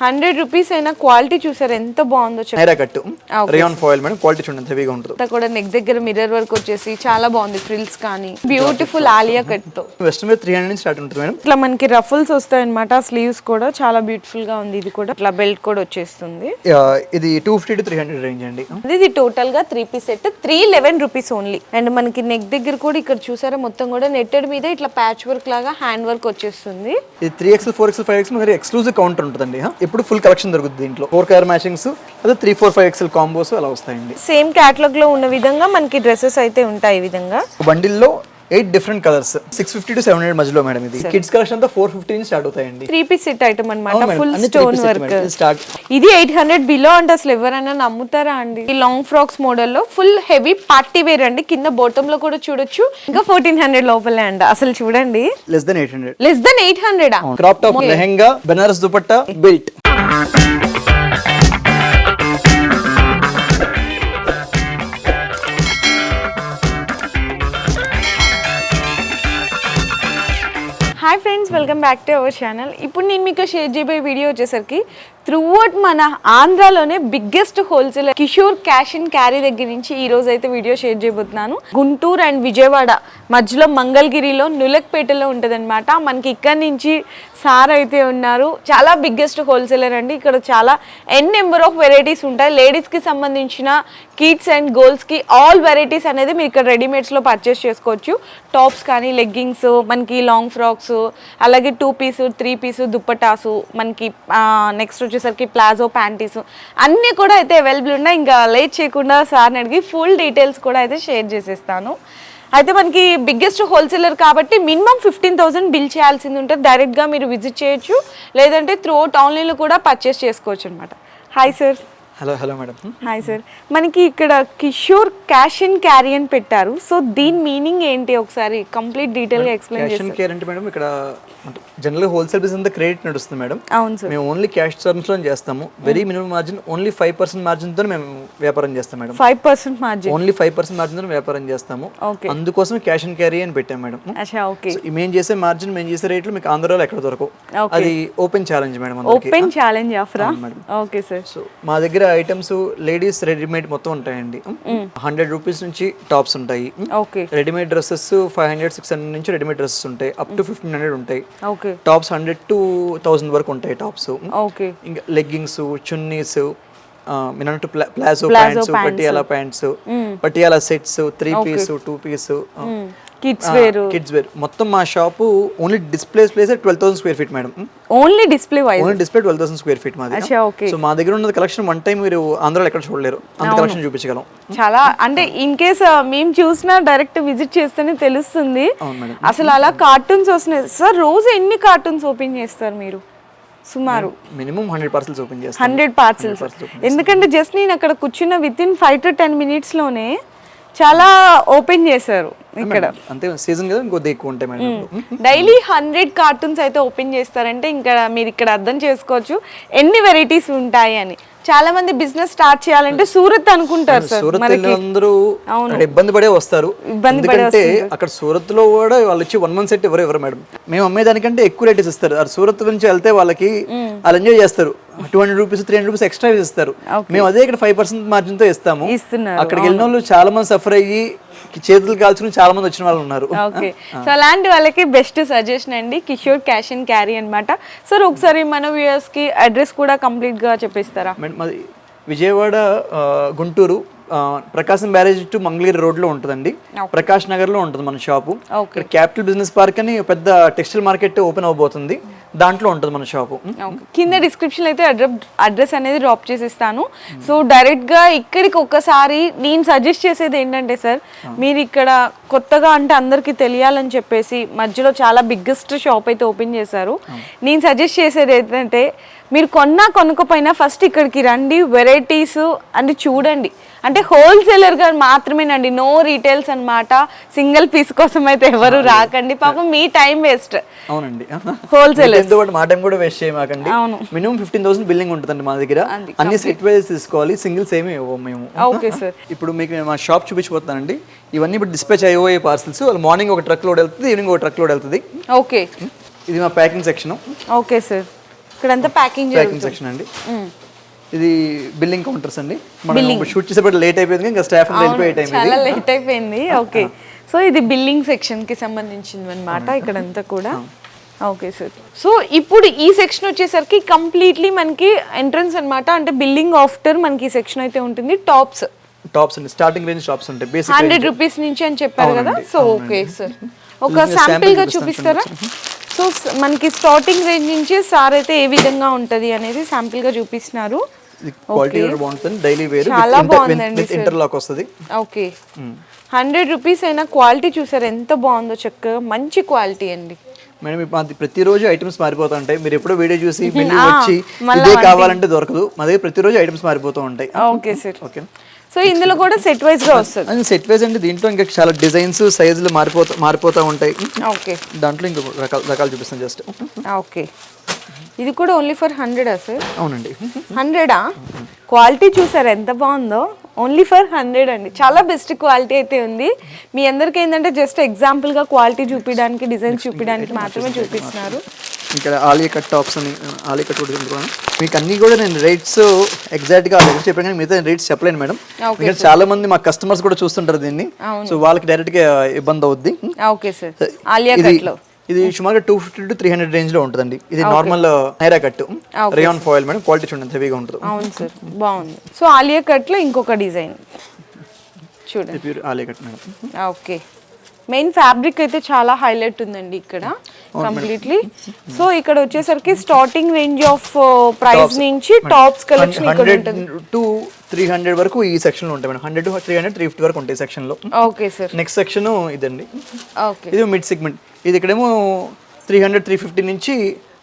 100 rupees అయినా quality చూసారు ఎంత బాగుందో నైరా కట్టు రేయాన్ ఫాయిల్ మేడం క్వాలిటీ చూడండి హెవీగా ఉంటుంది. అంతా కూడా నెక్ దగ్గర మిర్రర్ వర్క్ వచ్చేసి చాలా బాగుంది. ఫ్రిల్స్ కానీ బ్యూటిఫుల్ ఆలియా కట్ తో వెస్ట్ మీద 300 నుంచి స్టార్ట్ ఉంటుంది మేడం. ఇట్లా మనకి రఫుల్స్ వస్తాయి అన్నమాట. స్లీవ్స్ కూడా చాలా బ్యూటిఫుల్ గా ఉంది. ఇది కూడా ఇట్లా బెల్ట్ కూడా వచ్చేస్తుంది. ఇది 250 to 300 రేంజ్ అండి. ఇది టోటల్ గా 3 piece set 311 rupees only. And మనకి నెక్ దగ్గర కూడా ఇక్కడ చూసారా మొత్తం కూడా నెట్టెడ్ మీద ఇట్లా ప్యాచ్ వర్క్ లాగా హ్యాండ్ వర్క్ వచ్చేస్తుంది. ఇది 3XL 4XL 5XL మరి ఎక్స్క్లూజివ్ కౌంటర్ ఉంటుందండి. ఇప్పుడు ఫుల్ కలెక్షన్ దొరుకుతుంది దీంట్లో. 4 కలర్ మ్యాచింగ్స్ అదే 3, 4, 5XL కాంబోస్ అలా వస్తాయండి. సేమ్ క్యాటలాగ్ లో ఉన్న విధంగా మనకి డ్రెస్సెస్ అయితే ఉంటాయి. ఈ విధంగా బండిల్ లో 8 డిఫరెంట్ కలర్స్ 650 to 700 మధ్యలో మేడం. ఇది కిడ్స్ కలెక్షన్ అంతా 450 నుంచి స్టార్ట్ అవుతాయండి. 3 పీస్ సెట్ ఐటమ్ అన్నమాట. ఫుల్ అన్ని stone 3 piece set work. Madam. Start ఇది 800 బిలో అంటే అసలు ఎవరైనా నమ్ముతారా అండి? ఈ లాంగ్ ఫ్రాక్స్ మోడల్ లో ఫుల్ హెవీ పార్టీ వేర్ అండి. కింద బాటమ్ లో కూడా చూడొచ్చు. ఇంకా 1400 లోపలే అండి. అసలు చూడండి less than 800. Less than 800 crop top lehenga Banaras dupatta belt. Hi friends, welcome back to our channel. ఇప్పుడు నేను మీకు షేర్ చేయబోయే వీడియో వచ్చేసరికి త్రూఅవుట్ మన ఆంధ్రాలోనే biggest wholesaler Kishore cash and carry దగ్గర నుంచి ఈ రోజు అయితే వీడియో షేర్ చేయబోతున్నాను. గుంటూరు అండ్ విజయవాడ మధ్యలో మంగళగిరిలో నులక్పేటలో ఉంటుంది అనమాట. మనకి ఇక్కడ నుంచి సార్ అయితే ఉన్నారు. చాలా బిగ్గెస్ట్ హోల్సేలర్ అండి. ఇక్కడ చాలా నెంబర్ ఆఫ్ వెరైటీస్ ఉంటాయి. లేడీస్కి సంబంధించిన కిడ్స్ అండ్ గర్ల్స్కి ఆల్ వెరైటీస్ అనేది మీరు ఇక్కడ రెడీమేడ్స్లో పర్చేస్ చేసుకోవచ్చు. టాప్స్ కానీ లెగ్గింగ్స్, మనకి లాంగ్ ఫ్రాక్స్, అలాగే 2 పీస్ 3 పీస్ దుప్పటాసు, మనకి నెక్స్ట్ వచ్చేసరికి ప్లాజో ప్యాంటీస్ అన్నీ కూడా అయితే అవైలబుల్ ఉన్నాయి. ఇంకా లేట్ చేయకుండా సార్ని అడిగి ఫుల్ డీటెయిల్స్ కూడా అయితే షేర్ చేసేస్తాను. అయితే మనకి బిగ్గెస్ట్ హోల్సేలర్ కాబట్టి మినిమం 15,000 బిల్ చేయాల్సింది ఉంటుంది. డైరెక్ట్గా మీరు విజిట్ చేయొచ్చు, లేదంటే త్రూ అవుట్ ఆన్లైన్లో కూడా పర్చేస్ చేసుకోవచ్చు అనమాట. Hi sir. Hello madam. Hi sir. మనకి ఇక్కడ కిషోర్ క్యాష్ అండ్ క్యారీ అని పెట్టారు. సో దీని మీనింగ్ ఏంటి ఒకసారి కంప్లీట్ డీటెయిల్ గా ఎక్స్ప్లెయిన్ చేస్తారు. క్యాష్ అండ్ క్యారీ అంటే మేడం ఇక్కడ జనరల్ హోల్సేల్ బిజినెస్ అంతా క్రెడిట్ నడుస్తుంది మేడం. అవును సార్. మేము ఓన్లీ క్యాష్ టర్మ్స్ లో చేస్తాము. Very minimum margin only 5% margin తో మేము వ్యాపారం చేస్తాం మేడం. 5% మార్జిన్, ఓన్లీ 5% మార్జిన్ తో వ్యాపారం చేస్తాము. అందుకోసం క్యాష్ అండ్ క్యారీ అని పెట్టాం మేడం. మేము చేసే మార్జిన్ మేము చేసే రేట్లు మీకు ఆంధ్రాలో ఎక్కడ దొరకవు. అది open challenge madam. Open challenge offer. Okay sir. So మా దగ్గర ఐటమ్స్ లేడీస్ రెడీమేడ్ మొత్తం ఉంటాయండి. 100 రూపీస్ నుంచి టాప్స్ ఉంటాయి. రెడీమేడ్ డ్రెస్సెస్ 500, 600 నుంచి రెడీమేడ్ డ్రెస్సెస్ ఉంటాయి. అప్ టు 1500 ఉంటాయి. టాప్స్ 100 to 1000 వరకు ఉంటాయి టాప్స్. ఇంకా leggings, chunnis, palazzo pants, Patiala pants, Patiala sets, 3 piece 2 piece, kids wear మొత్తం మా shop only display place 12,000 square feet madam. Only display 12,000 square feet మాది. సో మా దగ్గర ఉన్న కలెక్షన్ వన్ టైం మీరు ఆంధ్రాలో ఎక్కడ చూడలేరు. అంత కలెక్షన్ చూపించగలం. చాలా అంటే ఇన్ కేస్ మేము చూసినా డైరెక్ట్ విజిట్ చేస్తేనే తెలుస్తుంది. అసలు అలా కార్టూన్స్ వస్తున్నాయి సార్. రోజు ఎన్ని కార్టూన్స్ ఓపెన్ చేస్తారు మీరు? సుమారు మినిమం 100 పార్సల్స్ ఓపెన్ చేస్తాం. 100 పార్సల్స్. ఎందుకంటే జస్ట్ నేను అక్కడ కూర్చున్న వితిన్ 5 to 10 minutes లోనే చాలా ఓపెన్ చేశారు ఇక్కడ. అంతే సీజన్ కదా, ఇంకొద్ది ఎక్కువ ఉంటాయి మేడం. డైలీ 100 కార్టూన్స్ అయితే ఓపెన్ చేస్తారంటే ఇంకా మీరు ఇక్కడ అర్థం చేసుకోవచ్చు ఎన్ని వెరైటీస్ ఉంటాయి అని. చాలా మంది బిజినెస్ స్టార్ట్ చేయాలంటే సూరత్ అనుకుంటారు సార్. అందరూ ఇబ్బంది పడే వస్తారు. ఎందుకంటే అక్కడ సూరత్ లో కూడా వాళ్ళు వచ్చి 1 month సెట్ ఎవరు మేడం. మేము అమ్మేదానికంటే ఎక్కువ రేట్ ఇస్తారు. సూరత్ నుంచి వెళ్తే వాళ్ళకి వాళ్ళు ఎంజాయ్ చేస్తారు. 200 రూపీస్ 300 రూపీస్ ఎక్స్ట్రా ఇస్తారు. మేము అదే ఇక్కడ 5% మార్జిన్ తో ఇస్తాము. అక్కడికి వెళ్ళిన వాళ్ళు చాలా మంది సఫర్ అయ్యి చేతులు కాల్చుకుని చాలా మంది వచ్చిన వాళ్ళు ఉన్నారు. ఓకే, సో అలాంటి వాళ్ళకి బెస్ట్ సజెషన్ అండి కిషోర్ క్యాష్ అండ్ క్యారీ అన్నమాట. సార్ ఒకసారి మన వ్యూయర్స్ కి అడ్రస్ కూడా కంప్లీట్ గా చెప్పిస్తారా? మాది విజయవాడ, గుంటూరు, ప్రకాశం బ్యారేజ్ టు మంగళగిరి రోడ్ లో ఉంటుందండి. ప్రకాష్ నగర్ లో ఉంటుంది మన షాపు. ఇక్కడ క్యాపిటల్ బిజినెస్ పార్క్ అని పెద్ద టెక్స్టైల్ మార్కెట్ ఓపెన్ అవబోతుంది. దాంట్లో ఉంటుంది మన షాపు. కింద డిస్క్రిప్షన్ అయితే అడ్రస్ అనేది డ్రాప్ చేసిస్తాను. సో డైరెక్ట్ గా ఇక్కడికి ఒక్కసారి నేను సజెస్ట్ చేసేది ఏంటంటే సార్, మీరు ఇక్కడ కొత్తగా అంటే అందరికి తెలియాలని చెప్పేసి మధ్యలో చాలా బిగ్గెస్ట్ షాప్ అయితే ఓపెన్ చేశారు. నేను సజెస్ట్ చేసేది ఏంటంటే మీరు కొనుక్కపోయినా ఫస్ట్ ఇక్కడికి రండి, వెరైటీస్ అంటే చూడండి. అంటే హోల్సేలర్ గా మాత్రమేనండి, నో రీటైల్స్ అన్నమాట. సింగిల్ పీస్ కోసం అయితే ఎవరు రాకండి, పాపం మీ టైం వేస్ట్. అవునండి, హోల్సేలర్ మా టైం కూడా వేస్ట్ చేయమాకండి. మినిమం 15,000 బిల్లింగ్ ఉంటుందండి మా దగ్గర. అన్ని సెట్ వైజ్ తీసుకోవాలి, సింగిల్స్ ఏమి ఇవ్వము మేము. Okay sir. ఇప్పుడు మీకు మా షాప్ చూపించబోతున్నానండి. ఇవన్నీ ఇప్పుడు డిస్పాచ్ అయ్యే పార్సల్స్. మార్నింగ్ ఒక ట్రక్ లోడ్ వెళ్తుంది, ఈవినింగ్ ఒక ట్రక్ లోడ్ వెళ్తుంది. ఓకే, ఇది మా ప్యాకింగ్ సెక్షన్. Okay sir. ఇక్కడంతా ప్యాకింగ్ ప్యాకింగ్ సెక్షన్ అండి. ఇది బిల్లింగ్ కౌంటర్స్ అండి. మనం షూట్ చేసేటప్పుడు లేట్ అయిపోయింది, ఇంకా స్టాఫ్ వెళ్ళిపోయే టైం ఇది. చాలా లేట్ అయిపోయింది. ఓకే, సో ఇది బిల్లింగ్ సెక్షన్ కి సంబంధించింది అన్నమాట ఇక్కడంతా కూడా. Okay sir. సో ఇప్పుడు ఈ సెక్షన్ వచ్చేసరికి కంప్లీట్లీ మనకి ఎంట్రన్స్ అన్నమాట. అంటే బిల్లింగ్ ఆఫ్టర్ మనకి ఈ సెక్షన్ అయితే ఉంటుంది. టాప్స్ అండి, స్టార్టింగ్ రేంజ్ టాప్స్ ఉంటాయి. బేసిక్ 100 రూపీస్ నుంచి అని చెప్పారు కదా. సో ఓకే సార్, ఒక శాంపిల్ గా చూపిస్తారా? సో మనకి స్టార్టింగ్ రేంజ్ నుంచి సార్ అయితే ఏ విధంగా ఉంటది అనేది శాంపిల్ గా చూపిస్తున్నారు. క్వాలిటీ బాగుంటుంది, డైలీ వేర్ చాలా బాగుందండి. ఇంటర్లాక్ వస్తుంది. ఓకే, 100 రూపీస్ అయినా క్వాలిటీ చూసారు ఎంత బాగుందో, చక్కగా మంచి క్వాలిటీ అండి. మేడం మాది ప్రతిరోజు ఐటమ్స్ మారిపోతూ ఉంటాయి. మీరు ఎప్పుడో వీడియో చూసి మెనూ వచ్చి ఇదే కావాలంటే దొరకదు. మా దగ్గర ప్రతిరోజు ఐటమ్స్ మారిపోతూ ఉంటాయి. Okay sir. ఓకే, సో ఇందులో కూడా సెట్ వైజ్ గా వస్తుంది. సెట్ వైజ్ అంటే దీంట్లో ఇంకా చాలా డిజైన్స్ సైజులు మారిపోతూ ఉంటాయి. ఓకే, దాంట్లో ఇంకా రకాలు చూపిస్తాను జస్ట్. ఓకే, ఇది కూడా ఓన్లీ ఫర్ 100 సార్? అవునండి. 100 క్వాలిటీ చూసారు ఎంత బాగుందో. ఓన్లీ ఫర్ 100 అండి. చాలా బెస్ట్ క్వాలిటీ అయితే ఉంది. మీ అందరికి ఏంటంటే జస్ట్ ఎగ్జాంపుల్ గా క్వాలిటీ చూపించడానికి, డిజైన్స్ చూపించడానికి మాత్రమే చూపిస్తున్నారు. ఇక్కడ ఆలియా కట్ టాప్స్ అని, ఆలియా కట్ కూడా మీకు అన్ని కూడా నేను రేట్స్ ఎగ్జాక్ట్ గా చెప్పాను కానీ మిగతా రేట్స్ చెప్పలేను మేడం. ఇక్కడ చాలా మంది మా కస్టమర్స్ కూడా చూస్తుంటారు దీన్ని, సో వాళ్ళకి డైరెక్ట్ గా ఇబ్బంది అవుద్ది. Okay sir. ఆలియా కట్ లో ఇది సుమారుగా 250 to 300 రేంజ్ లో ఉంటుందండి. ఇది normal Naira cut rayon foil madam. Quality చూడండి హెవీగా ఉంటుంది. అవును సార్, బాగుంది. సో ఆలియా కట్ లో ఇంకొక డిజైన్ చూడండి, pure Alia cut madam. Okay, main fabric అయితే చాలా హైలైట్ ఉందండి ఇక్కడ కంప్లీట్లీ. సో ఇక్కడ వచ్చేసరికి స్టార్టింగ్ రేంజ్ ఆఫ్ ప్రైస్ నుంచి టాప్స్ కలెక్షన్ ఇక్కడ ఉంటుంది. 100 to 300 వరకు ఈ సెక్షన్ లో ఉంటాయి మేడం. 100 to 300, 350 వరకు ఉంటాయి సెక్షన్ లో. Okay sir. నెక్స్ట్ సెక్షన్ ఇదండి. ఓకే, ఇది మిడ్ సెగ్మెంట్. ఇది ఇక్కడేమో 300, 350 నుంచి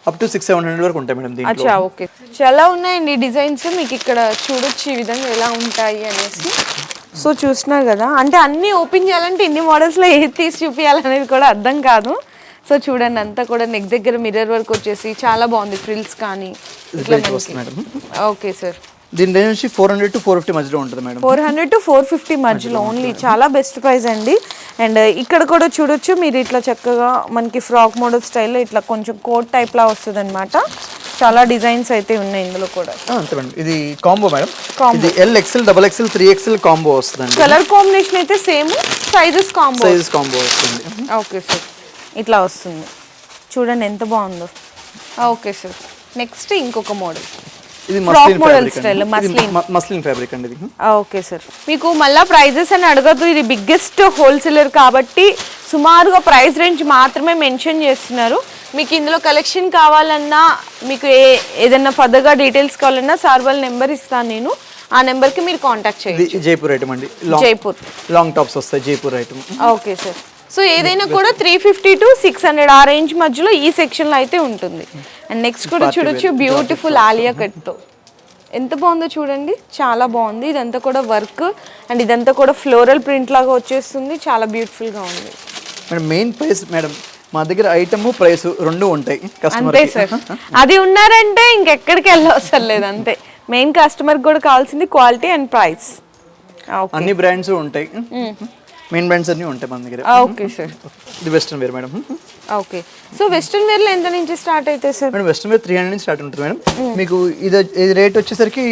అప్ టు 600-700 వరకు ఉంటాయి మేడం దీంట్లో. అచ్చా, ఓకే. చాలా ఉన్నాయండి డిజైన్స్. మీకు ఇక్కడ చూడొచ్చు ఈ విధంగా ఎలా ఉంటాయి అనేసి. సో చూస్తున్నారు కదా, అంటే అన్ని ఓపెన్ చేయాలంటే ఇన్ని మోడల్స్లో ఏది తీసి చూపించాలనేది కూడా అర్థం కాదు. సో చూడండి అంతా కూడా నెక్ దగ్గర మిర్రర్ వర్క్ వచ్చేసి చాలా బాగుంది. ఫ్రిల్స్ కానీ ఓకే సార్. దీని రేంజ్ నుంచి 400 to 450 మధ్యలో ఉంటుంది మేడం. 400 to 450 మధ్యలో ఓన్లీ. చాలా బెస్ట్ ప్రైస్ అండి. అండ్ ఇక్కడ కూడా చూడొచ్చు మీరు ఇట్లా చక్కగా మనకి ఫ్రాక్ మోడల్ స్టైల్లో ఇట్లా కొంచెం కోట్ టైప్ లా వస్తుంది అనమాట. చాలా డిజైన్స్ అయితే ఉన్నాయి ఇందులో కూడా. అంతే మేడం. ఇది కాంబో మేడం. ఇది LXL, XXL, 3XL కాంబో వస్తుంది. కలర్ కాంబినేషన్ అయితే సేమ్, సైజెస్ కాంబో వస్తుంది. ఓకే సార్, ఇట్లా వస్తుంది. చూడండి ఎంత బాగుందో. Okay sir. నెక్స్ట్ ఇంకొక మోడల్, ఇది మస్లిన్ ఫ్యాబ్రిక్ అండి. Okay sir. మీకు మళ్ళీ ప్రైజెస్ అని అడగద్దు, ఇది బిగ్గెస్ట్ హోల్సేలర్ కాబట్టి సుమారుగా ప్రైస్ రేంజ్ మాత్రమే మెన్షన్ చేస్తున్నారు. మీకు ఇందులో కలెక్షన్ కావాలన్నా, మీకు ఏదైనా ఫర్దర్గా డీటెయిల్స్ కావాలన్నా సార్ వాళ్ళ నెంబర్ ఇస్తాను నేను. ఆ నెంబర్కి మీరు కాంటాక్ట్ చేయండి. జైపూర్ ఐటమ్ అండి. జైపూర్ లాంగ్ టాప్స్ వస్తాయి, Jaipur item. Okay sir. So ఏదైనా కూడా 350 to 600 ఆ రేంజ్ మధ్యలో ఈ సెక్షన్లో అయితే ఉంటుంది. అండ్ నెక్స్ట్ కూడా చూడొచ్చు బ్యూటిఫుల్ ఆలియా కట్తో ఎంత బాగుందో చూడండి, చాలా బాగుంది. ఇదంతా కూడా వర్క్ అండ్ ఇదంతా కూడా ఫ్లోరల్ ప్రింట్ లాగా వచ్చేస్తుంది. చాలా బ్యూటిఫుల్గా ఉంది మేడం. మెయిన్ ప్రైస్ మేడం మా దగ్గర ఐటమ్ ప్రైస్ రెండు ఉంటాయి. అంతే సార్, అది ఉన్నారంటే ఇంకెక్కడికి వెళ్ళవసరం లేదు. అంతే, మెయిన్ కస్టమర్ కూడా కావాల్సింది క్వాలిటీ అండ్ ప్రైస్. అన్ని బ్రాండ్స్ ఉంటాయి, మెయిన్ బ్రాండ్స్ అన్ని ఉంటాయి మన దగ్గర. Okay sir. ఇది western wear madam. Okay, so western wear లో ఎంత నుంచి స్టార్ట్ అవుతాయి సార్? మేడం వెస్ట్రన్ వేర్ 300 నుంచి స్టార్ట్ ఉంటుంది మేడం. మీకు ఇది రేట్ వచ్చేసరికి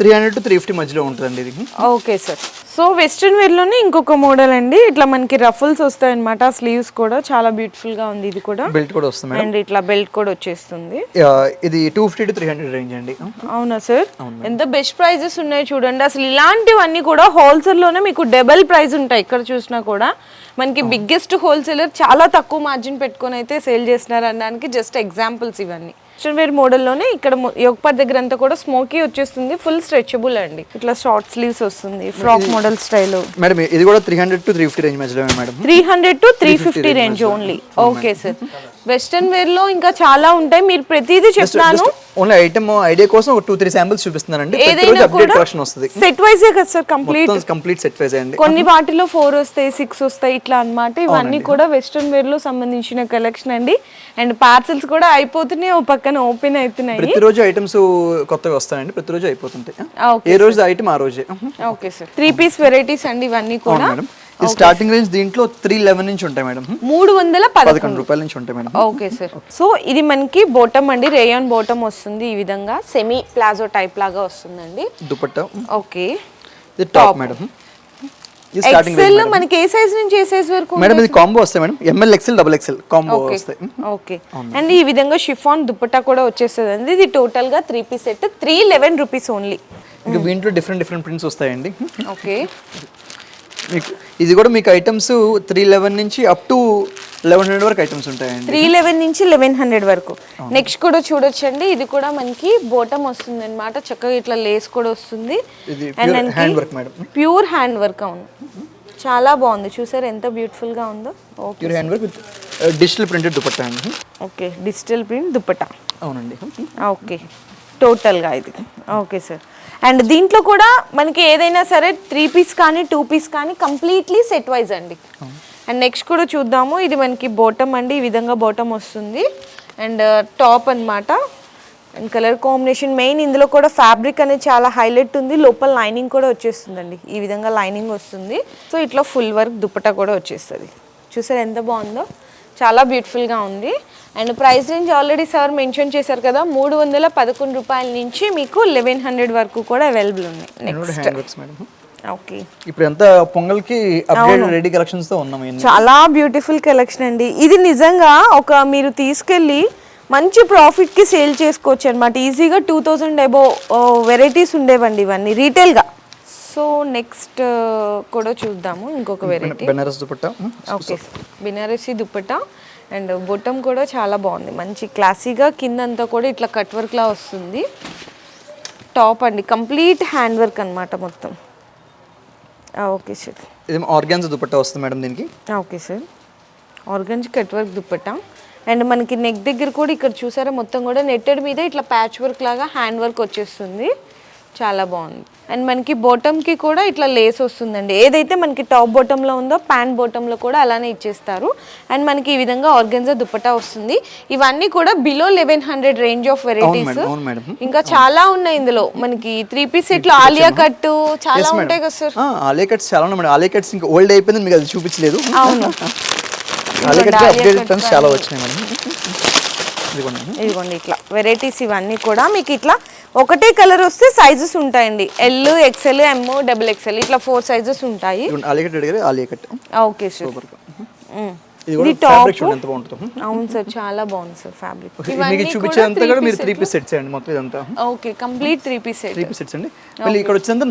300 to 350 మధ్యలో ఉంటుందండి ఇది. Okay sir. So western wear లోనే ఇంకొక మోడల్ అండి. ఇట్లా మనకి రఫుల్స్ వస్తాయి అనమాట, స్లీవ్స్ కూడా చాలా బ్యూటిఫుల్ గా ఉంది. ఇది కూడా బెల్ట్ కూడా వస్తుంది మేడం. అండ్ ఇట్లా బెల్ట్ కూడా వచ్చేస్తుంది. ఇది 250 to 300 రేంజ్ అండి. అవునా సార్? ఎంత బెస్ట్ ప్రైజెస్ ఉన్నాయి చూడండి. అసలు ఇలాంటివన్నీ కూడా హోల్సేల్ లోనే మీకు డబుల్ ప్రైస్ ఉంటాయి. ఇక్కడ చూసినా కూడా మనకి బిగ్గెస్ట్ హోల్సేలర్ చాలా తక్కువ మార్జిన్ పెట్టుకొని అయితే సేల్ చేస్తున్నారు అనడానికి జస్ట్ ఎగ్జాంపుల్స్ ఇవన్నీ. వెస్ట్రన్ వేర్ మోడల్లోనే ఇక్కడ యోగపాట్ దగ్గర అంతా కూడా స్మోకీ వచ్చేస్తుంది, ఫుల్ స్ట్రెచబుల్ అండి. ఇట్లా షార్ట్ స్లీవ్స్ వస్తుంది, ఫ్రాక్ మోడల్ స్టైల్. మేడం ఇది కూడా 300 to 350 రేంజ్ మధ్యలో madam. 300 to 350 range only. Okay sir. Western wear లో ఇంకా చాలా ఉంటాయి, మీరు ప్రతిదీ చెప్తాను. ఓన్లీ ఐటమ్ ఐడియా కోసం ఒక 2-3 శాంపిల్స్ చూపిస్తున్నానండి. ఏదైనా కూడా కలెక్షన్ వస్తుంది. సెట్ వైజే కదా సార్? కంప్లీట్ సెట్ వైజ్ అండి. కొన్ని వాటిలో 4 వస్తాయి, 6 వస్తాయి ఇట్లా అన్నమాట. ఇవన్నీ కూడా వెస్ట్రన్ వేర్ లో సంబంధించిన కలెక్షన్ అండి. అండ్ పార్సల్స్ కూడా అయిపోతున్నాయి, ఓ పక్కన ఓపెన్ అవుతున్నాయి. ప్రతిరోజు ఐటమ్స్ కొత్తగా వస్తాయండి, ప్రతిరోజు అయిపోతుంటాయి. ఏ రోజు ఐటమ్ ఆ రోజే. Okay sir. 3 పీస్ వెరైటీస్ అండి ఇవన్నీ కూడా. ఈ స్టార్టింగ్ రేంజ్ దీంట్లో 311 నుంచి ఉంటాయి మేడం. 311 రూపాయల నుంచి ఉంటాయి మేడం. Okay sir. సో ఇది మనకి బోటమ్ అండి, రేయాన్ బోటమ్ వస్తుంది ఈ విధంగా, సెమీ ప్లాజో టైప్ లాగా వస్తుందండి. దుపట్టా ఓకే. ఇది టాప్ మేడం. ఇది స్టార్టింగ్ ఎక్సెల్ మనకి ఏ సైజ్ నుంచి ఏ సైజ్ వరకు మేడం? ఇది కాంబో వస్తాయి madam, ML XL double XL combo వస్తాయి. ఓకే. అండ్ ఈ విధంగా షిఫాన్ దుపట్టా కూడా వచ్చేస్తుంది అండి. ఇది టోటల్ గా 3 పీస్ సెట్, 311 రూపీస్ ఓన్లీ. ఇంకా దీంట్లో డిఫరెంట్ ప్రింట్స్ వస్తాయండి. ఓకే. మీకు ఇది కూడా మీకు ఐటమ్స్ 311 నుంచి అప్ టు 1100 వరకు ఐటమ్స్ ఉంటాయండి. 311 నుంచి 1100 వరకు. నెక్స్ట్ కూడా చూడొచ్చండి, ఇది కూడా మనకి బోటమ్ వస్తుంది అన్నమాట, చక్కగా ఇట్లా లేస్ కూడా వస్తుంది. ఇది pure hand work madam. Pure hand work. అవును, చాలా బాగుంది. చూసారు ఎంత బ్యూటిఫుల్ గా ఉందో. Okay. Pure hand work with digital printed dupatta అండి. Okay, digital print dupatta. అవునండి. ఓకే, టోటల్గా ఇది. Okay sir. అండ్ దీంట్లో కూడా మనకి ఏదైనా సరే 3 పీస్ కానీ 2 పీస్ కానీ కంప్లీట్లీ సెట్ వైజ్ అండి. అండ్ నెక్స్ట్ కూడా చూద్దాము, ఇది మనకి బోటమ్ అండి, ఈ విధంగా బోటమ్ వస్తుంది. అండ్ టాప్ అన్నమాట. అండ్ కలర్ కాంబినేషన్ మెయిన్ ఇందులో కూడా ఫ్యాబ్రిక్ అనేది చాలా హైలైట్ ఉంది. లోపల లైనింగ్ కూడా వచ్చేస్తుందండి, ఈ విధంగా లైనింగ్ వస్తుంది. సో ఇట్లా ఫుల్ వర్క్ దుపట్టా కూడా వచ్చేస్తుంది. చూసారు ఎంత బాగుందో, చాలా బ్యూటిఫుల్గా ఉంది. And price range already sir mention చేశారు కదా, 311 రూపాయల నుంచి మీకు 1100 వరకు కూడా అవైలబుల్ ఉన్నాయి. నెక్స్ట్ ఓకే, ఇప్పుడు ఎంత పొంగల్కి అప్డేట్ రెడీ కలెక్షన్స్ తో ఉన్నాం. చాలా బ్యూటిఫుల్ కలెక్షన్ అండి ఇది. నిజంగా ఒక మీరు తీసుకెళ్ళి మంచి ప్రాఫిట్ కి సేల్ చేసుకోవచ్చు అన్నమాట. ఈజీగా 2000 అబోవ్ వెరైటీస్ ఉండేవండి ఇవన్నీ రీటైల్గా. సో నెక్స్ట్ కూడా చూద్దాము ఇంకొక variety, Benaras dupatta. Okay, Banarasi dupatta. And bottom కూడా చాలా బాగుంది, మంచి క్లాసీగా, కింద అంతా కూడా ఇట్లా కట్ వర్క్ లా వస్తుంది. టాప్ అండి, కంప్లీట్ హ్యాండ్ వర్క్ అన్నమాట మొత్తం. Okay sir. ఇది ఆర్గాన్జా దుపట్టా వస్తుంది మేడం దీనికి. Okay sir, organza cut work dupatta. And మనకి నెక్ దగ్గర కూడా ఇక్కడ చూసారా మొత్తం కూడా నెట్టెడ్ మీద ఇట్లా ప్యాచ్ వర్క్ లాగా హ్యాండ్ వర్క్ వచ్చేస్తుంది, చాలా బాగుంది. అండ్ మనకి బాటమ్కి కూడా ఇట్లా లేస్ వస్తుందండి, ఏదైతే మనకి టాప్ బాటంలో ఉందో ప్యాంట్ బాటంలో కూడా అలానే ఇచ్చేస్తారు. అండ్ మనకి ఈ విధంగా ఆర్గెన్జా దుపట్టా వస్తుంది. ఇవన్నీ కూడా బిలో 1100 రేంజ్ ఆఫ్ వెరైటీస్. ఇంకా చాలా ఉన్నాయి ఇందులో మనకి 3 పీస్ సెట్లు, ఆలియా కట్ చాలా ఉంటాయి కదా సార్. ఆలియా కట్స్ చాలా ఉన్నాయి మేడం. ఆలియా కట్స్ ఇంకా ఓల్డ్ అయిపోయింది, మీకు అది చూపించలేదు. అవును, ఆలియా కట్స్ అప్డేట్ ట్రెండ్స్ చాలా వచ్చినాయి మేడం. ఇదిగోండి ఇట్లా వెరైటీస్ ఇవన్నీ కూడా మీకు ఇట్లా ఒకటే కలర్ వస్తే సైజెస్ ఉంటాయండి, ఎల్, ఎక్స్ఎల్, ఎమ్, డబుల్ ఎక్స్ఎల్ ఇట్లా 4 సైజెస్ ఉంటాయి. Okay sir. ఇది టాప్. అవును సార్, చాలా బాగుంది సార్ ఫ్యాబ్రిక్. మీకు చూపించేంత కూడా మీరు 3 పీస్ సెట్స్ అండి మొత్తం ఇదంతా. Okay, complete 3 piece set. 3 piece sets అండి. మళ్ళీ ఇక్కడ వచ్చేంత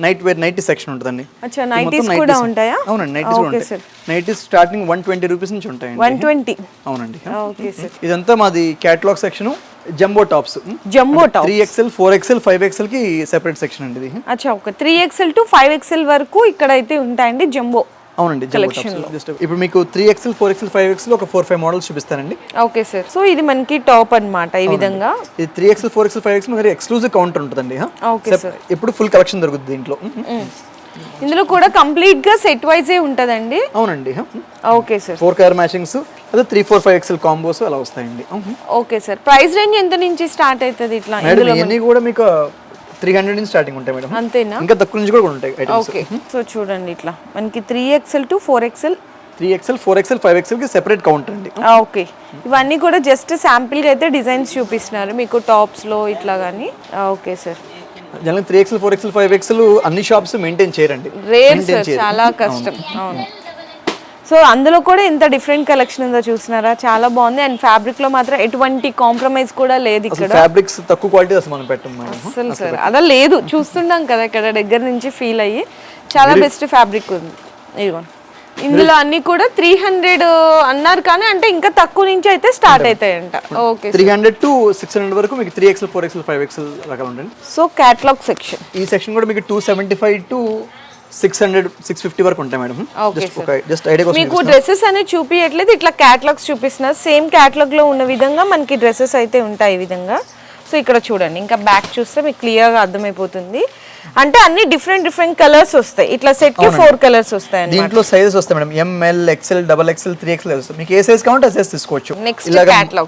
నైట్ వేర్ నైటీ సెక్షన్ ఉంటుందండి. అచ్చా, నైటీస్ కూడా ఉంటాయా? అవునండి, నైటీస్ కూడా ఉంటాయి. నైటీస్ స్టార్టింగ్ 120 రూపీస్ నుంచి ఉంటాయండి. 120. అవునండి. Okay sir. ఇదంతా మాది catalogue section. Jumbo tops, jumbo top 3XL 4XL 5XL కి సెపరేట్ సెక్షన్ అండి ఇది. అచ్చా, ఒక 3XL టు 5XL వరకు ఇక్కడ అయితే ఉంటాయండి జంబో. అవునండి, జస్ట్ ఇప్పుడు మీకు 3XL 4XL 5XL ఒక 4-5 మోడల్స్ చూపిస్తానండి. Okay sir. సో ఇది మనకి టాప్ అన్నమాట ఈ విధంగా. ఇది 3XL 4XL 5XL మరి ఎక్స్క్లూజివ్ కౌంటర్ ఉంటుందండి. Okay sir. ఇప్పుడు ఫుల్ కలెక్షన్ దొరుకుతుంది దీంట్లో. ఇందులో కూడా కంప్లీట్ గా సెట్ వైజ్ ఏ ఉంటదండి. అవునండి. Okay sir. 4 కలర్ మ్యాచింగ్స్, అదే 3, 4, 5XL కాంబోస్ అలా వస్తాయండి. Okay sir. ప్రైస్ రేంజ్ ఎంత నుంచి స్టార్ట్ అవుతుంది ఇట్లా? మేడం ఇవన్నీ కూడా మీకు 300 నుంచి స్టార్టింగ్ ఉంటాయి మేడం. అంతేనా? ఇంకా తక్కువ నుంచి కూడా ఉంటాయి ఐటమ్స్. ఓకే. సో చూడండి ఇట్లా మనకి 3XL to 4XL, 3XL 4XL 5XL కి సెపరేట్ కౌంటర్ అండి. ఓకే. ఇవన్నీ కూడా జస్ట్ శాంపిల్ గా అయితే డిజైన్స్ చూపిస్తున్నారు మీకు టాప్స్ లో ఇట్లా గానీ. Okay sir. General 3XL 4XL 5XL అన్ని షాప్స్ మెయింటైన్ చేయరండి, రేర్ సార్, చాలా కష్టం. అవును. సో అందులో కూడా ఇంత డిఫరెంట్ కలెక్షన్ ఉందో చూస్తున్నారా, చాలా బాగుంది. అండ్ ఫ్యాబ్రిక్ లో మాత్రం ఎటువంటి కాంప్రమైజ్ కూడా లేదు ఇక్కడ. ఫ్యాబ్రిక్స్ తక్కువ క్వాలిటీ అసలు మనం పెట్టం మేడం. అసలు సార్ అలా లేదు, చూస్తున్నాం కదా ఇక్కడ దగ్గర నుంచి ఫీల్ అయ్యి చాలా బెస్ట్ ఫ్యాబ్రిక్ ఉంది. ఇదిగోండి, ఇందులో అన్ని కూడా 300 అన్నారు కానీ అంటే ఇంకా తక్కువ నుంచి అయితే స్టార్ట్ అవుతాయంట. ఓకే, 300 టు 600 వరకు మీకు 3XL 4XL 5XL రకాలు ఉంటాయి. సో క్యాటలాగ్ సెక్షన్, ఈ సెక్షన్ కూడా మీకు 275 టు 600 650 వరకు ఉంటాయి మేడం. జస్ట్ ఐడియా కోసం మీకు డ్రెస్సెస్ అనేది చూపించట్లేదు, ఇట్లా క్యాటలాగ్స్ చూపిస్తున్నారు. సేమ్ క్యాటలాగ్ లో ఉన్న విధంగా మనకి డ్రెస్సెస్ అయితే ఉంటాయి ఈ విధంగా. సో ఇక్కడ చూడండి, ఇంకా బ్యాక్ చూస్తే మీకు క్లియర్ గా అర్థమైపోతుంది. అంటే అన్ని డిఫరెంట్ కలర్స్ వస్తాయి. ఇట్లా సెట్ కి 4 కలర్స్ వస్తాయి. దీంట్లో సైజెస్ వస్తాయి madam, ML, XL, XXL, 3XL వస్తాయి. మీకు ఏ సైజ్ కావాలంటే ఆ సైజ్ తీసుకోవచ్చు.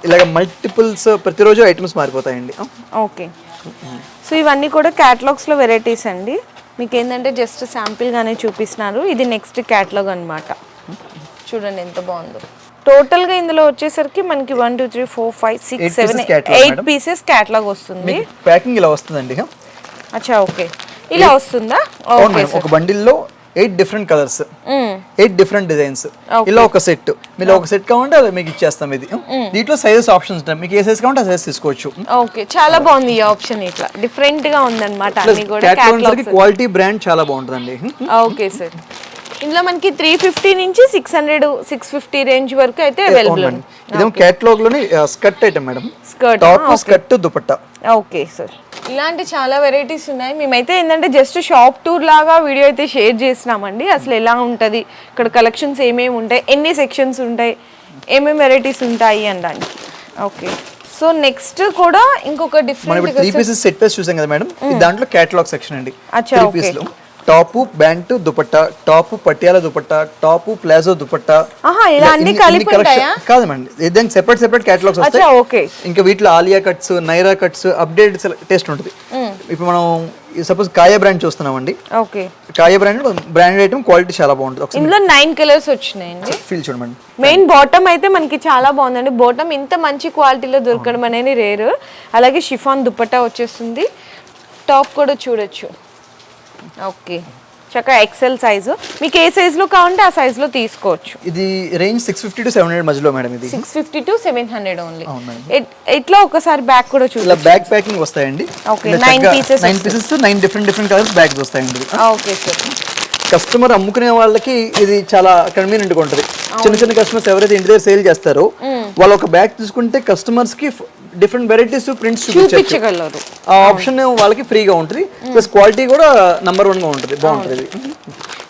ఇలాగ మల్టిపుల్స్ ప్రతిరోజు ఐటమ్స్ మారిపోతాయండి. ఓకే. సో ఇవన్నీ కూడా క్యాటలాగ్స్ లో వెరైటీస్ అండి. మీకు ఏంటంటే జస్ట్ శాంపిల్ గానే చూపిస్తున్నారు. ఇది నెక్స్ట్ క్యాటలాగ్ అన్నమాట. చూడండి ఎంత బాగుందో. టోటల్ గా ఇందులో వచ్చేసరికి మనకి 1 2 3 4 5 6 7 8 పీసెస్ క్యాటలాగ్ వస్తుంది. ప్యాకింగ్ ఇలా వస్తుందండి. అచ్చా ఓకే, ఇలా వస్తుందా? ఓకే, ఒక బండిల్ లో 8 డిఫరెంట్ కలర్స్, 8 డిఫరెంట్ డిజైన్స్, ఇలా ఒక సెట్. మీరు ఒక సెట్ కావాలంటే అది మీకు ఇచ్చేస్తాం. ఇది దీంట్లో సైజెస్ ఆప్షన్స్ ఉంటాయి, మీకు ఏ సైజ్ కావాలంటే ఆ సైజ్ తీసుకోవచ్చు. ఓకే, చాలా బాగుంది ఈ ఆప్షన్. ఇట్లా డిఫరెంట్ గా ఉందన్నమాట. అన్ని కూడా క్యాటలాగ్స్ క్వాలిటీ బ్రాండ్ చాలా బాగుంటుందండి. ఓకే సార్, ఇందులో మనకి 350 నుంచి 600 650 రేంజ్ వరకు అయితే అవైలబుల్ ఉంది. ఇదేమో కేటలాగ్ లోనే skirt item madam. Skirt, top, skirt, dupatta. Okay sir, ఇలాంటి చాలా వెరైటీస్ ఉన్నాయి. మేమైతే ఏంటంటే జస్ట్ షాప్ టూర్ లాగా వీడియో అయితే షేర్ చేసినామండి. అసలు ఎలా ఉంటుంది ఇక్కడ, కలెక్షన్స్ ఏమేమి ఉంటాయి, ఎన్ని సెక్షన్స్ ఉంటాయి, ఏమేమి వెరైటీస్ ఉంటాయి అనడానికి. ఓకే, సో నెక్స్ట్ కూడా ఇంకొక డిఫరెంట్ 3 పీసెస్ సెట్ పీస్ చూసాం కదా మేడం. దాంట్లో కేటలాగ్ సెక్షన్ అండి. అచ్చా, 3 పీస్ లో top, pant, dupatta, top Patiala dupatta, top palazzo dupatta. ఇలా అన్ని కలిపి ఉంటాయా? కాదు మేడం, ఇదేం సెపరేట్ కేటలాగ్స్ వస్తాయి. ఓకే, ఇంకా వీటిలో Alia cuts, Naira cuts, update taste ఉంటుంది. ఇప్పుడు మనం సపోజ్ కాయా బ్రాండ్ చూస్తున్నామండి. ఓకే, కాయా బ్రాండ్ ఐటమ్ క్వాలిటీ చాలా బాగుంటుంది. ఇందులో 9 కలర్స్ వచ్చినాయండి. ఫీల్ చూడండి. మెయిన్ బాటమ్ అయితే మనకి చాలా బాగుందండి. బాటమ్ ఇంత మంచి క్వాలిటీలో దొరకడం అనేది రేర్. అలాగే షిఫాన్ దుపట్టా వచ్చేస్తుంది. టాప్ కూడా చూడొచ్చు. ఓకే, చక్కగా ఎక్సెల్ సైజు, మీకు ఏ సైజులో కావాలంటే ఆ సైజులో తీసుకోవచ్చు. ఇది రేంజ్ 650 to 700 మధ్యలో మేడం. ఇది 650 to 700 ఓన్లీ. ఎట్లా ఒకసారి బ్యాగ్ కూడా చూడండి. ఇలా బ్యాగ్ ప్యాకింగ్ వస్తాయండి. Okay, 9 pieces 9 different colours bags వస్తాయండి. ఓకే సార్, కస్టమర్ అమ్ముకునే వాళ్ళకి ఇది చాలా కన్వీనియంట్ గా ఉంటుంది. చిన్న కస్టమర్స్ ఎవరైతే ఇంటి దగ్గర సేల్ చేస్తారో వాళ్ళు ఒక బ్యాగ్ తీసుకుంటే కస్టమర్స్ కి డిఫరెంట్ వెరైటీస్ ప్రింట్స్ చూపించగలరు. ఆ ఆప్షన్ వాళ్ళకి ఫ్రీగా ఉంటుంది. ప్లస్ క్వాలిటీ కూడా నంబర్ 1 గా ఉంటుంది, బాగుంటుంది.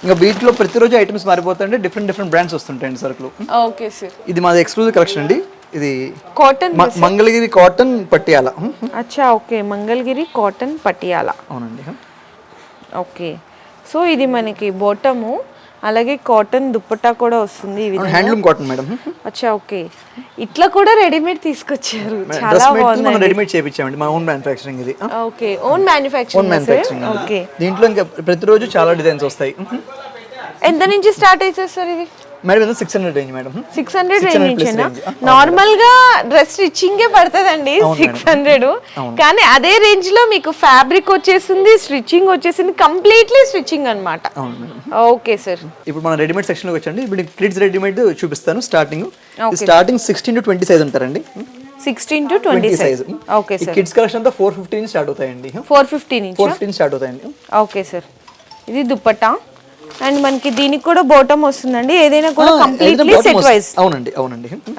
ఇంకా వీటిలో ప్రతిరోజు ఐటమ్స్ మారిపోతాయండి, డిఫరెంట్ బ్రాండ్స్ వస్తుంటాయండి సరుకులు. ఓకే సార్, ఇది మాది ఎక్స్క్లూజివ్ కలెక్షన్ అండి. ఇది కాటన్, మంగళగిరి కాటన్ పటియాలా. అచ్చా ఓకే, మంగళగిరి కాటన్ పటియాలా. అవునండి. ఓకే, సో ఇది మనకి బాటము, అలాగే కాటన్ దుపట్టా కూడా వస్తుంది. Handloom cotton madam. అచ్చా ఓకే, ఇట్లా కూడా రెడీమేడ్ తీసుకొచ్చారు. చాలా బాగుంది. మనం రెడీమేడ్ చేయించామండి, మా ఓన్ మ్యానుఫ్యాక్చరింగ్ ఇది. Okay, own manufacturing. ఓకే, దీంట్లో ఇంకా ప్రతిరోజు చాలా డిజైన్స్ వస్తాయి. ఎంత నుంచి స్టార్ట్ అవుతుంది సార్ ఇది? మేడం ఇది 600 రేంజ్ మేడం. 600 రేంజ్ నుంచేనా? నార్మల్ గా డ్రెస్ స్టిచ్చింగ్ పడుతుందండి 600, కానీ అదే రేంజ్ లో మీకు ఫ్యాబ్రిక్ వచ్చేసింది, స్టిచ్చింగ్ వచ్చేసింది, కంప్లీట్లీ స్టిచ్చింగ్ అన్నమాట. ఓకే సార్, ఇప్పుడు మనం రెడీమేడ్ సెక్షన్ లోకి వచ్చండి. ఇప్పుడు కిడ్స్ రెడీమేడ్ చూపిస్తాను. స్టార్టింగ్ 16 to 20 సైజ్ ఉంటారండి. 16 to 20 size. Okay sir, kids collection అంతా 450 నుంచి స్టార్ట్ అవుతాయండి. 450 నుంచి స్టార్ట్ అవుతాయండి. ఓకే సార్, ఇది దుపట్టా అండ్ మనకి దీనికి కూడా బాటమ్ వస్తుందండి. ఏదైనా కూడా కంప్లీట్లీ సెట్ వైస్. అవునండి.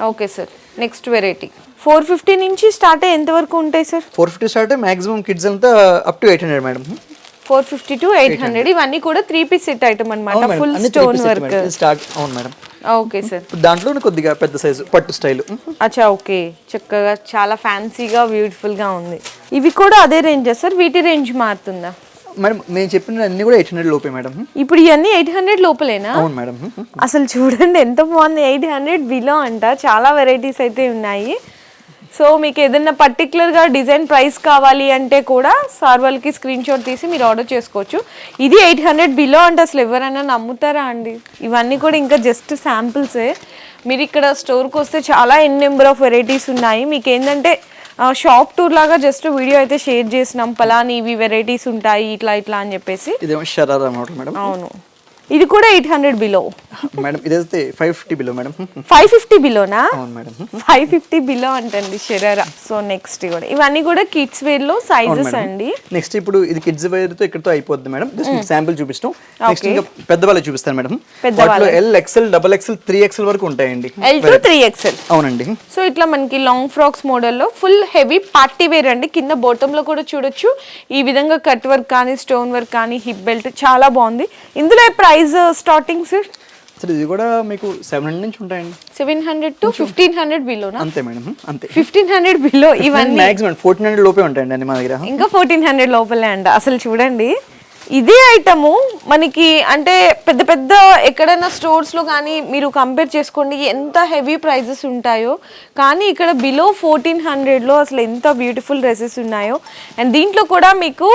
ఓకే సార్, నెక్స్ట్ వెరైటీ 450 నుంచి స్టార్ట్ అయ్యి ఎంత వరకు ఉంటాయి సార్? 450 స్టార్ట్ అయ్యి మాక్సిమం కిడ్స్ అంతా అప్ టు 800 మేడం. 450 to 800. ఇవన్నీ కూడా 3 పీస్ సెట్ ఐటమ్ అన్నమాట, ఫుల్ స్టోన్ వర్క్ స్టార్ట్. అవును మేడం. ఓకే సార్, దాంట్లో కొద్దిగా పెద్ద సైజు పట్టు స్టైల్. అచ్చా ఓకే, చక్కగా చాలా ఫ్యాన్సీగా బ్యూటిఫుల్ గా ఉంది. ఇవి కూడా అదే రేంజా సార్? వీటి రేంజ్ మారుతుందా మేడం? నేను చెప్పిన అన్ని కూడా 800 లోపే మేడం. ఇప్పుడు ఇవన్నీ 800 లోపలేనా? అవును మేడం. అసలు చూడండి ఎంత బాగుంది. 800 బిలో అంట. చాలా వెరైటీస్ అయితే ఉన్నాయి. సో మీకు ఏదైనా పర్టికులర్గా డిజైన్ ప్రైస్ కావాలి అంటే కూడా సార్ వాళ్ళకి స్క్రీన్ షాట్ తీసి మీరు ఆర్డర్ చేసుకోవచ్చు. ఇది 800 బిలో అంటే అసలు ఎవరైనా నమ్ముతారా అండి? ఇవన్నీ కూడా ఇంకా జస్ట్ శాంపిల్సే. మీరు ఇక్కడ స్టోర్కి వస్తే చాలా నెంబర్ ఆఫ్ వెరైటీస్ ఉన్నాయి. మీకు ఏంటంటే షాప్ టూర్ లాగా జస్ట్ వీడియో అయితే షేర్ చేసినాం, పలాని ఇవి వెరైటీస్ ఉంటాయి ఇట్లా అని చెప్పేసి. ఇదేమో షరారా మోడల్ మేడం. అవును, ఇది కూడా 800 బిలో మేడం. ఇదైతే 550 బిలో మేడం. 550 బిలోనా? అవును మేడం. 550 బిలో అంటండి షరారా. సో నెక్స్ట్ కూడా ఇవన్నీ కూడా కిడ్స్ వేర్ లో సైజెస్ అండి. నెక్స్ట్ ఇప్పుడు ఇది కిడ్స్ వేర్ తో ఇక్కడతో అయిపోద్ది మేడం. జస్ట్ మీకు శాంపిల్ చూపిస్తాం. నెక్స్ట్ ఇంకా పెద్దవాళ్ళకి చూపిస్తాను మేడం. వాటిలో L, XL, XXL, 3XL వరకు ఉంటాయండి. L to 3XL. అవునండి. సో ఇట్లా మనకి లాంగ్ ఫ్రాక్స్ మోడల్లో ఫుల్ హెవీ పార్టీ వేర్ అండి. కింద బాటమ్ లో కూడా చూడొచ్చు ఈ విధంగా కట్ వర్క్ కానీ స్టోన్ వర్క్ కానీ హిప్ బెల్ట్ చాలా బాగుంది. ఇందులో ప్రైస్ స్టార్టింగ్ సార్? సార్ ఇది కూడా మీకు 700 నుంచి ఉంటాయండి. 700 to 1500 బిలోనా? అంతే మేడం, అంతే. 1500 బిలో ఇవన్నీ మాక్సిమం 1400 లోపే ఉంటాయండి అన్ని మా దగ్గర. ఇంకా 1400 లోపలే అంట. అసలు చూడండి ఇదే ఐటము మనకి అంటే పెద్ద పెద్ద ఎక్కడైనా స్టోర్స్లో కానీ మీరు కంపేర్ చేసుకోండి ఎంత హెవీ ప్రైజెస్ ఉంటాయో, కానీ ఇక్కడ బిలో 1400లో అసలు ఎంత బ్యూటిఫుల్ డ్రెస్సెస్ ఉన్నాయో. అండ్ దీంట్లో కూడా మీకు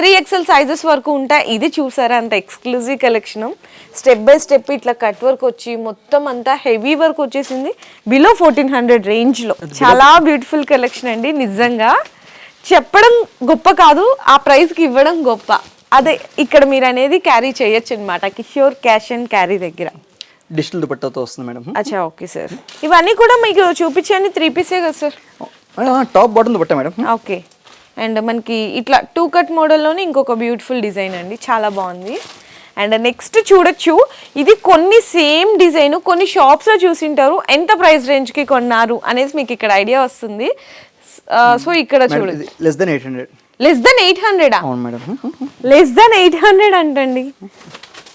3XL సైజెస్ వరకు ఉంటాయి. ఇది చూసారా అంత exclusive collection, step by step ఇట్లా కట్ వర్క్ వచ్చి మొత్తం అంతా హెవీ వర్క్ వచ్చేసింది బిలో 1400 రేంజ్లో. చాలా బ్యూటిఫుల్ కలెక్షన్ అండి. నిజంగా చెప్పడం గొప్ప కాదు, ఆ ప్రైస్కి ఇవ్వడం గొప్ప. అదే ఇక్కడ మీరు అనేది క్యారీ చేయొచ్చు అనమాట కిషోర్ క్యాష్ అండ్ క్యారీ దగ్గర. డిజిటల్ దుపట్టాతో వస్తుంది మేడం. అచ్చా ఓకే సార్. ఇవన్నీ కూడా మీకు చూపించండి 3 పీసే కదా sir? Top bottom dupatta madam. Okay. And మనకి ఇట్లా 2 కట్ మోడల్లోనే ఇంకొక బ్యూటిఫుల్ డిజైన్ అండి, చాలా బాగుంది. అండ్ నెక్స్ట్ చూడొచ్చు, ఇది కొన్ని సేమ్ డిజైన్ కొన్ని షాప్స్లో చూసింటారు, ఎంత ప్రైస్ రేంజ్కి కొన్నారు అనేది మీకు ఇక్కడ ఐడియా వస్తుంది. సో ఇక్కడ చూడండి, లెస్ దెన్ 800. Less than 800? అవును మేడం. లెస్ దెన్ 800 అంటండి.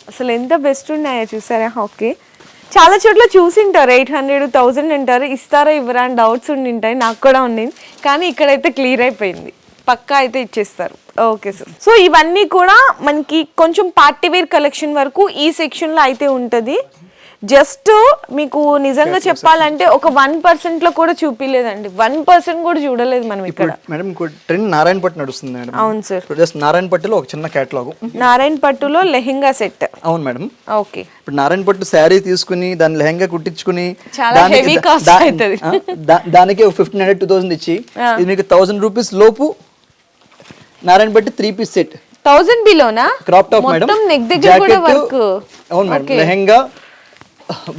అసలు ఎంత బెస్ట్ ఉన్నాయో చూసారా? ఓకే, చాలా చోట్ల చూసింటారు 800 1000 అంటారు, ఇస్తారా ఇవ్వరా అని డౌట్స్ ఉండింటాయి, నాకు కూడా ఉండింది. కానీ ఇక్కడైతే క్లియర్ అయిపోయింది, పక్కా అయితే ఇచ్చేస్తారు. Okay sir. సో ఇవన్నీ కూడా మనకి కొంచెం పార్టీ వేర్ కలెక్షన్ వరకు ఈ సెక్షన్లో అయితే ఉంటుంది. జస్ట్ మీకు నిజంగా చెప్పాలంటే ఒక 1% లో కూడా చూపిలేదండి, 1% కూడా చూడలేదు మనం ఇక్కడ. మేడం ట్రెండ్ నారాయణ పట్టు నడుస్తుంది మేడం. అవును సార్. జస్ట్ నారాయణ పట్టులో ఒక చిన్న కేటలాగ్, నారాయణ పట్టులో లెహెంగా సెట్. అవును మేడం. ఓకే. ఇప్పుడు నారాయణ పట్టు శారీ తీసుకుని దాని లెహంగా కుట్టించుకుని చాలా హెవీ కాస్ట్ అవుతుంది, దానికి 1500 2000 ఇచ్చి ఇది మీకు 1000 రూపీస్ లోపు నారాయణ పట్టు 3 పీస్ సెట్ 1000 బిలోనా? క్రాప్ టాప్ మేడం, మొత్తం నెక్ దగ్గర కూడా వర్క్. అవును madam. Lehenga,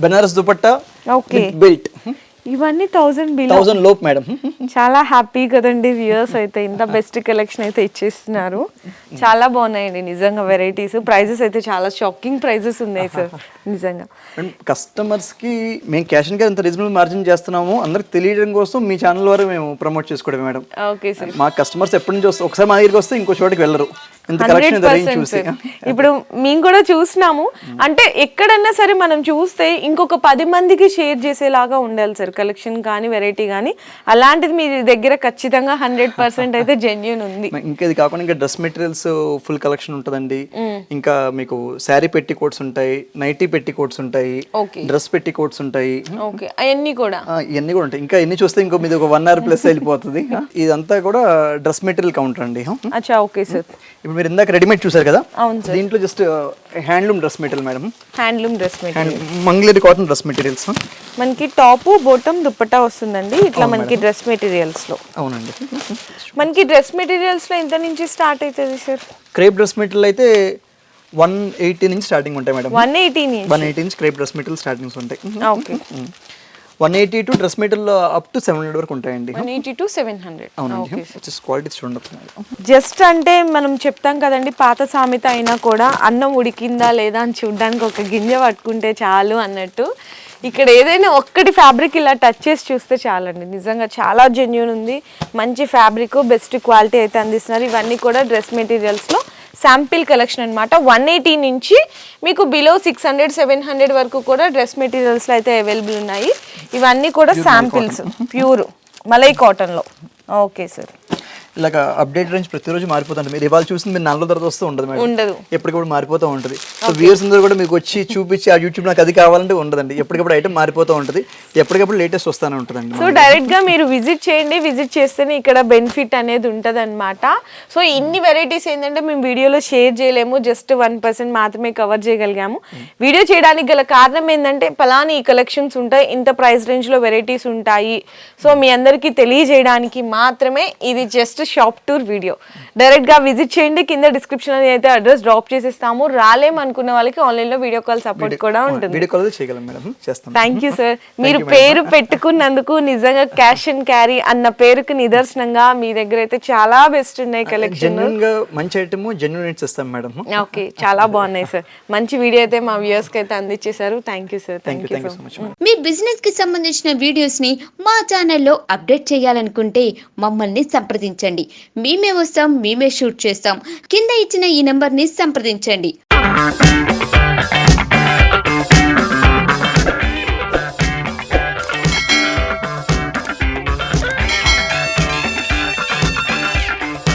Banaras dupatta, okay, belt, ఇవన్నీ 1000 బిలో, 1000 లోపు మేడం. చాలా హ్యాపీ కదండి వ్యూయర్స్ అయితే, ఇంత బెస్ట్ కలెక్షన్ అయితే ఇచ్చేస్తున్నారు. చాలా బాగున్నాయండి నిజంగా వెరైటీస్. ప్రైజెస్ అయితే చాలా షాకింగ్ ప్రైజెస్ ఉన్నాయి సార్ నిజంగా. కస్టమర్స్ కి మేము క్యాష్ అండ్ క్యారీ ఎంత రీజనబుల్ మార్జిన్ చేస్తున్నాము అందరికి తెలియడం కోసం మీ ఛానల్ ద్వారా మేము ప్రమోట్ చేసుకోవడమే మేడం. Okay sir. మా కస్టమర్స్ ఎప్పటి నుంచి వస్తే ఒకసారి మా దగ్గరికి వస్తే ఇంకో చోటికి వెళ్ళరు, ఇంత కలెక్షన్ చూసి. ఇప్పుడు మేము కూడా చూసినాము, అంటే ఎక్కడన్నా సరే మనం చూస్తే ఇంకొక 10 మందికి షేర్ చేసేలాగా ఉండాలి సార్ కలెక్షన్ కానీ వెరైటీ కానీ. అలాంటిది మీ దగ్గర ఖచ్చితంగా 100% అయితే జెన్యూన్ ఉంది. ఇంకా ఇది కాకుండా ఇంకా డ్రెస్ మెటీరియల్స్ ఫుల్ కలెక్షన్ ఉంటుందండి. ఇంకా మీకు శారీ పెట్టి కోట్స్ ఉంటాయి, నైటీ పెట్టి కోట్స్ ఉంటాయి, డ్రెస్ పెట్టి కోట్స్ ఉంటాయి. ఓకే, అవన్నీ కూడా ఇవన్నీ కూడా ఉంటాయి. ఇంకా ఎన్ని చూస్తే ఇంకో మీది ఒక 1 hour ప్లస్ వెళ్ళిపోతుంది. ఇదంతా కూడా డ్రెస్ మెటీరియల్ కౌంటర్ అండి. అచ్చా ఓకే సార్. ఇప్పుడు మీరు ఇందాక రెడీమేడ్ చూసారు కదా, అవును సార్. దీంట్లో just handloom dress material madam. Handloom dress material, Mangalagiri cotton dress materials. మనకి టాప్ బోటం దుపట్టా వస్తుందండి ఇట్లా మనకి డ్రెస్ మెటీరియల్స్ లో. అవునండి. మనకి డ్రెస్ మెటీరియల్స్ లో ఎంత నుంచి స్టార్ట్ అవుతుంది సార్? క్రేప్ డ్రెస్ మెటీరియల్ అయితే 180 నుంచి స్టార్టింగ్ ఉంటాయి మేడం. 180 నుంచి క్రేప్ డ్రెస్ మెటీరియల్ స్టార్టింగ్స్ ఉంటాయి. Okay. 180 to dress material up to 700 వరకు ఉంటాయండి. 180 to 700. అవునండి. క్వాలిటీ చూడండి. జస్ట్ అంటే మనం చెప్తాం కదండి, పాత సామెత అయినా కూడా అన్నం ఉడికిందా లేదా అని చూడడానికి ఒక గింజ పట్టుకుంటే చాలు అన్నట్టు, ఇక్కడ ఏదైనా ఒక్కటి ఫ్యాబ్రిక్ ఇలా టచ్ చేసి చూస్తే చాలండి. నిజంగా చాలా జెన్యూన్ ఉంది, మంచి ఫ్యాబ్రిక్, బెస్ట్ క్వాలిటీ అయితే అందిస్తున్నారు. ఇవన్నీ కూడా డ్రెస్ మెటీరియల్స్లో శాంపిల్ కలెక్షన్ అనమాట. 180 నుంచి మీకు బిలో 600 700 వరకు కూడా డ్రెస్ మెటీరియల్స్లో అయితే అవైలబుల్ ఉన్నాయి. ఇవన్నీ కూడా శాంపిల్స్, ప్యూర్ మలై కాటన్లో. Okay sir. ఇలాగ అప్డేట్ రేంజ్ ప్రతిరోజు మారిపోతుంది. మీరు ఇవాళ చూసింది మీరు 4 తర్వాత వస్తూ ఉండదు మేడం, ఉండదు, ఎప్పటికప్పుడు మారిపోతూ ఉంటుంది. సో వ్యూయర్స్ అందరూ కూడా మీకు వచ్చి చూపించి ఆ యూట్యూబ్ నాకు అది కావాలంటే ఉండదండి, ఎప్పటికప్పుడు ఐటమ్ మారిపోతూ ఉంటుంది, ఎప్పటికప్పుడు లేటెస్ట్ వస్తూనే ఉంటుందండి. సో డైరెక్ట్ గా మీరు విజిట్ చేయండి, విజిట్ చేస్తేనే ఇక్కడ బెనిఫిట్ అనేది ఉంటుంది అనమాట. సో ఇన్ని వెరైటీస్ ఏంటంటే మేము వీడియోలో షేర్ చేయలేము, జస్ట్ 1% మాత్రమే కవర్ చేయగలిగాము. వీడియో చేయడానికి గల కారణం ఏంటంటే పలానా ఈ కలెక్షన్స్ ఉంటాయి, ఇంత ప్రైస్ రేంజ్ లో వెరైటీస్ ఉంటాయి, సో మీ అందరికీ తెలియజేయడానికి మాత్రమే ఇది just shop tour video. Direct గా విజిట్ చేయండి, కింద డిస్క్రిప్షన్ అయితే అడ్రస్ డ్రాప్ చేసేస్తాము. రాలేమనుకున్న వాళ్ళకి ఆన్లైన్ లో వీడియో కాల్ సపోర్ట్ కూడా ఉంటుంది. Thank you sir. మీరు పేరు పెట్టుకున్నందుకు నిజంగా క్యాష్ అండ్ క్యారీ అన్న పేరుకి నిదర్శనంగా మీ దగ్గర అయితే చాలా బెస్ట్ ఉన్నాయి కలెక్షన్. మంచి ఐటమ్ జెన్యూన్ రేట్స్ ఇస్తాం మేడం. ఓకే, చాలా బాగున్నాయి సార్. మంచి వీడియో అయితే మా వ్యూయర్స్ కి అయితే అందించేశారు. Thank you sir. Thank you so much. మీ బిజినెస్ కి సంబంధించిన వీడియోస్ ని మా ఛానల్లో అప్డేట్ చేయాలనుకుంటే మమ్మల్ని సంప్రదించండి. మేమే వస్తాం, మేమే షూట్ చేస్తాం. కింద ఇచ్చిన ఈ నెంబర్ ని సంప్రదించండి.